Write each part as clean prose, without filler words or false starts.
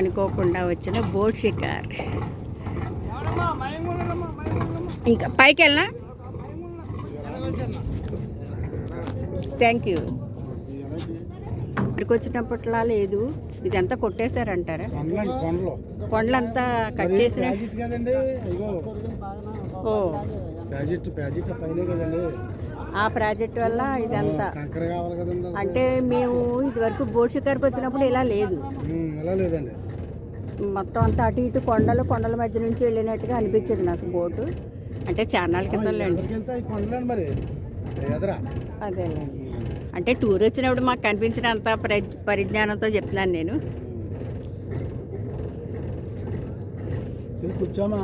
అనుకోకుండా వచ్చిన బోట్ షికార్. ఇంకా పైకి వెళ్ళనా? Thank you. ఇక్కడికి వచ్చినప్పట్లా లేదు, ఇదంతా కొట్టేశారంటారా? కొండలంతా కట్ చేసిన. ఓ, ఆ ప్రాజెక్ట్ వల్ల ఇదంతా. అంటే మేము ఇదివరకు బోట్ షికార్కి వచ్చినప్పుడు ఇలా లేదు, మొత్తం అంతా అటు ఇటు కొండల మధ్య నుంచి వెళ్ళినట్టుగా అనిపించేది నాకు బోటు. అంటే చాన్నాళ్ళ క్రితంలేండి. అదేలేండి, అంటే టూర్ వచ్చినప్పుడు మాకు కనిపించినంత పరిజ్ఞానంతో చెప్తున్నాను నేను. కూర్చోమా.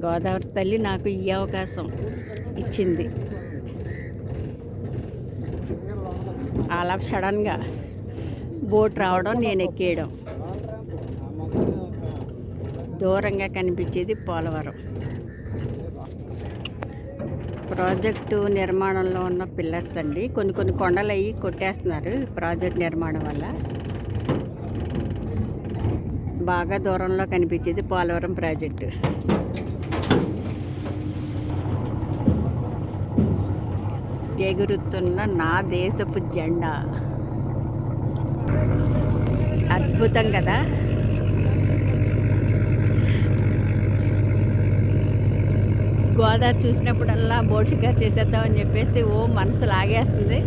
గోదావరి తల్లి నాకు ఈ అవకాశం ఇచ్చింది. అలా సడన్గా బోట్ రావడం, నేను ఎక్కేయడం. దూరంగా కనిపించేది పోలవరం. ప్రాజెక్టు నిర్మాణంలో ఉన్న పిల్లర్స్ అండి. కొన్ని కొండలు అవి కొట్టేస్తున్నారు ప్రాజెక్ట్ నిర్మాణం వల్ల. బాగా దూరంలో కనిపించేది పోలవరం ప్రాజెక్టు. ఎగురుతున్న నా దేశపు జెండా. అద్భుతం కదా. గోదావరి చూసినప్పుడల్లా బోట్ షికార్ చేసేద్దామని చెప్పేసి మనసు లాగేస్తుంది.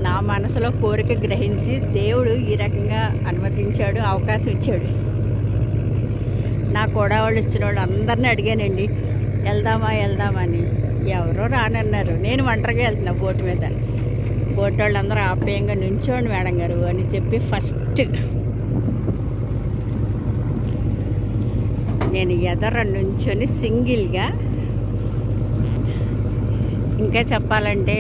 నా మనసులో కోరిక గ్రహించి దేవుడు ఈ రకంగా అనుమతించాడు, అవకాశం ఇచ్చాడు. నా కూడా వాళ్ళు ఇచ్చిన వాళ్ళు అందరినీ అడిగానండి, వెళ్దామా అని. ఎవరో రానన్నారు. నేను ఒంటరిగా వెళ్తున్నా బోటు మీద. బోట్ వాళ్ళందరూ ఆప్యాయంగా నుంచోండి మేడం గారు అని చెప్పి ఫస్ట్ నేను ఎదర నుంచొని సింగిల్గా, ఇంకా చెప్పాలంటే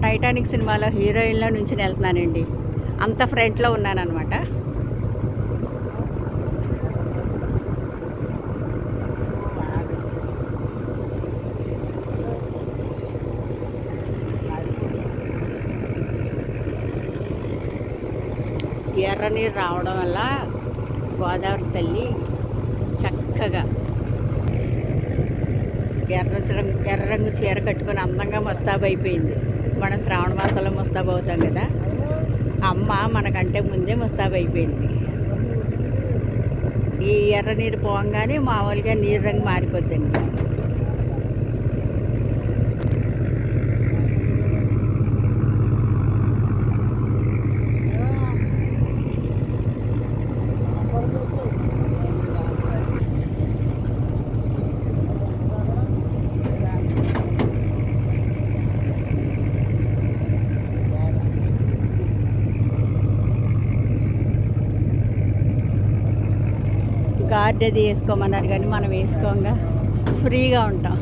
టైటానిక్ సినిమాలో హీరోయిన్లో నుంచి వెళ్తున్నానండి. అంత ఫ్రంట్లో ఉన్నానన్నమాట. ఎర్ర నీరు రావడం వల్ల గోదావరి తల్లి చక్కగా ఎర్ర రంగు చీర కట్టుకొని అందంగా ముస్తాబు అయిపోయింది. మనం శ్రావణ మాసంలో ముస్తాబు అవుతాం కదా, అమ్మ మనకంటే ముందే ముస్తాబు అయిపోయింది. ఈ ఎర్ర నీరు పోగానే మామూలుగా నీరు రంగు మారిపోద్దండి. గార్డ్ అది వేసుకోమన్నారు కానీ మనం వేసుకోంగా ఫ్రీగా ఉంటాం.